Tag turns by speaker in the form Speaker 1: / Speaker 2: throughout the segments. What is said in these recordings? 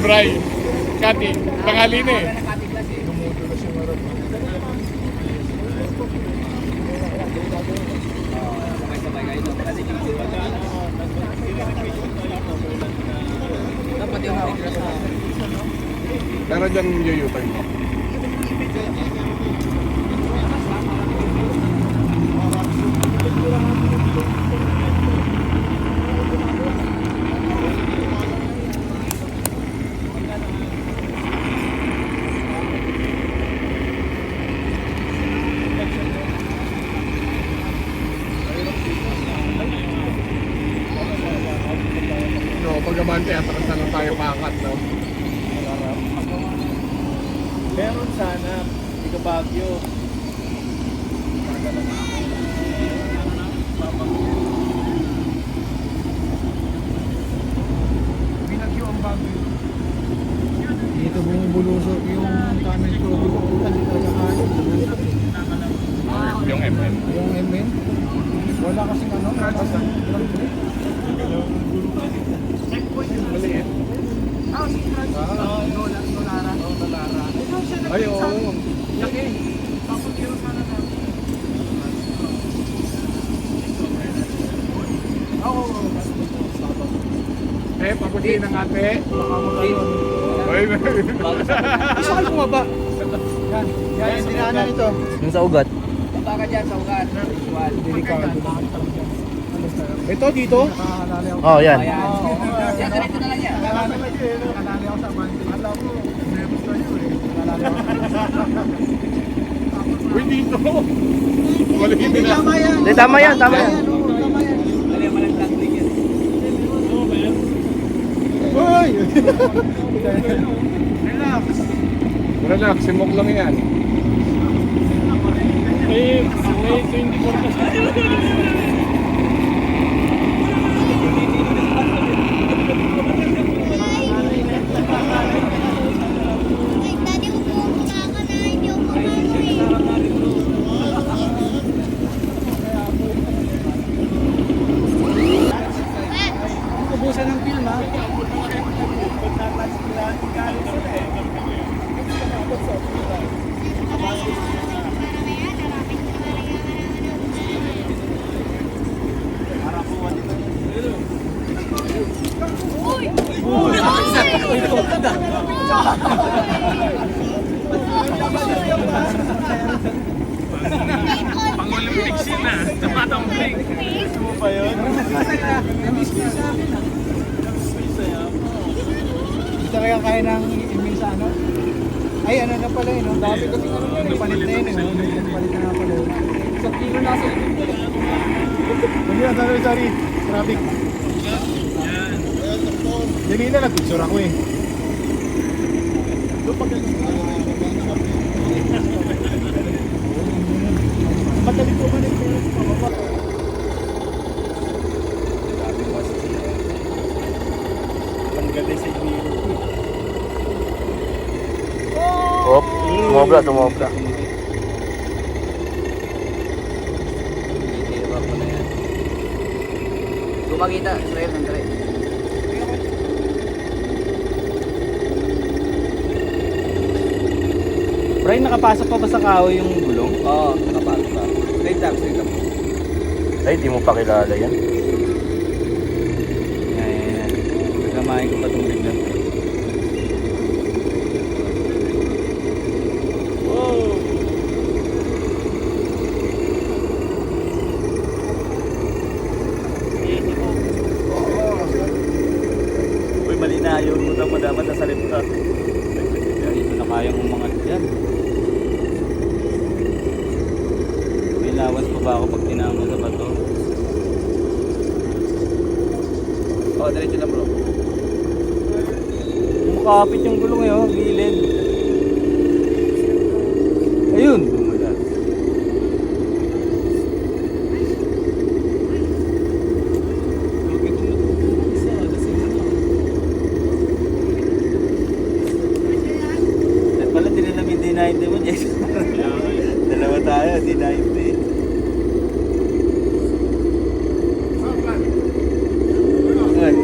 Speaker 1: Bray. Kati, tanghali na eh. Pero dyan yung U-turn mo. No, pag-abante, atras na lang tayo paangat, no?
Speaker 2: Meron sana, hindi ka Baguio. Binagyo ang Baguio.
Speaker 3: Dito bumubulusok yung tunnel ko. Bubutan dito sa kanin.
Speaker 1: Yung MM.
Speaker 3: Yung MM. Wala kasing ano.
Speaker 1: Maliit. Ay, oo.
Speaker 2: Laki. Tapos yun sana na. Oo.
Speaker 1: Eh, paputi ng ate. Ay,
Speaker 3: Isa kayo bumaba. Yan. Yan yung dinaanan ito.
Speaker 4: Yung sa ugat.
Speaker 2: Punta ka dyan sa ugat. Visual.
Speaker 3: Delikado. Ito dito.
Speaker 4: Oh, yan.
Speaker 2: Ayan. Yan, ganito na lang yan.
Speaker 3: Nakalali ako sa Monday. Alam ko. Meron tayo eh. Nakalali ako.
Speaker 1: uy, dito. Maliit na.
Speaker 3: Tama yan.
Speaker 4: Hindi, tama yan, tama yan.
Speaker 3: Tama yan.
Speaker 2: Dali, malang plastic yan.
Speaker 3: Uy!
Speaker 2: Relax.
Speaker 1: Relax, simok lang yan.
Speaker 2: May 24 na
Speaker 5: Daddy, umuha ka na, hindi ako makano
Speaker 3: Ubusan ng film ha.
Speaker 1: Pang-Olympics yun ah. Tumatambling.
Speaker 2: Gusto mo pa yun?
Speaker 3: Namiss ko sa amin ha. Hindi talaga kaya ng email sa ano? Ay, ano na pala yun. Dami kasi ano yun. Palit na yun. Palit na nga pala yun. Sa kilo nasa ito.
Speaker 2: Hindi na, sorry. Traffic. Dili na, nag-picture ako eh. Madali po ba nito? Ang galing sa inyo.
Speaker 4: Op, sumobra, sumobra.
Speaker 2: Tumakita, Israel ng try.
Speaker 4: Brian, nakapasok pa ba sa kahoy yung gulong?
Speaker 2: Oo, nakapasok pa. Straight lang, straight lang.
Speaker 4: Ay, di mo pa kilala yan. Yan. Nagkamahin ko pa itong bigla.
Speaker 2: Uy, mali na yun. Mutang mo dapat nasa lipta.
Speaker 4: Dito na kayang umangat yan. May lawas pa ba ako pag tinama sa bato?
Speaker 2: Oo, diretso na bro.
Speaker 4: Makapit yung gulong eh, oh, gilid. Ayun, dumulas.
Speaker 2: At pala tinalamin D90 mo, Jess. Dalawa tayo, D90. Ay.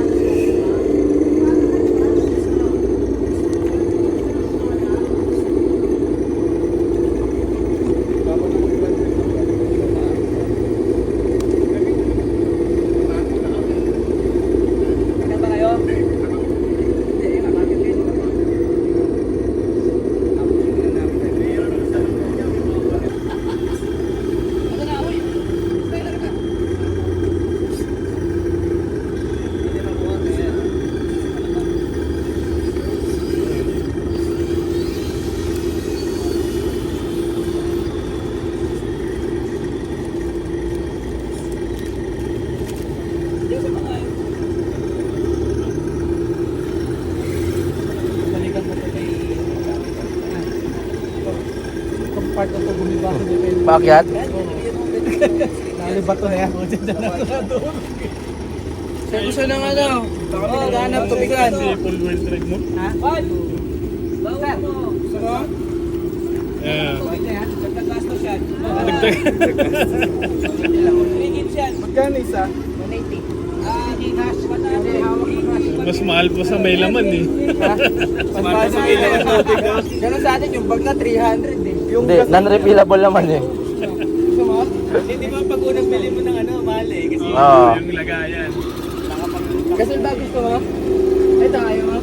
Speaker 3: part of gumiba sa depende.
Speaker 4: Paakyat?
Speaker 3: Nalibato na yan. Kung dyan na doon.
Speaker 4: Sir, gusto ng ano? Baka may naghahanap tubigan.
Speaker 1: Full world trade mo?
Speaker 3: Ha? Sir, gusto mo?
Speaker 1: Yeah.
Speaker 3: Okay na yan. Nagkagastos yan. Magkano isa? 180. Cash. Hawak mo cash.
Speaker 1: Mas mahal pa sa may laman eh.
Speaker 3: Mas sa ilaw ng tubig, no? Ganun sa atin, yung bag na 300 eh. Yung
Speaker 4: Hindi, non-refillable naman eh.
Speaker 3: gusto mo?
Speaker 2: Hindi ba pag unang bili mo ng ano, mahal eh. Kasi
Speaker 4: Oo.
Speaker 1: Yung lagayan.
Speaker 3: Kasi ba gusto mo? Ito, ayaw mo?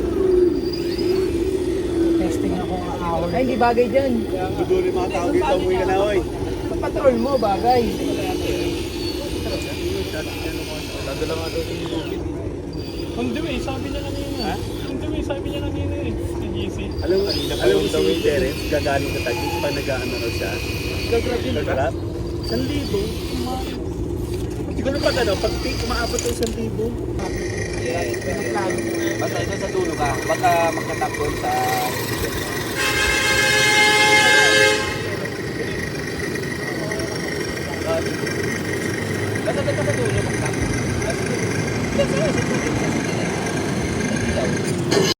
Speaker 3: Testing ako ang hour. Ay, hindi bagay dyan.
Speaker 2: siguro yung mga tao dito, umuwi ka na, oy.
Speaker 3: Sa patrol mo, bagay.
Speaker 1: Hindi eh, sabi niya kanina. Hindi eh, sabi niya kanina eh. Sa GC.
Speaker 2: Alam mo si Terence, gagaling sa Taguig pag nag-ano raw siya. Gagrab? 1,000. Siguro pag ano, pag peak, umaabot ng 1,000.
Speaker 4: Yes. Basta ito sa dulo ka. Baka magkatap doon sa... Basta ito sa dulo magkatap.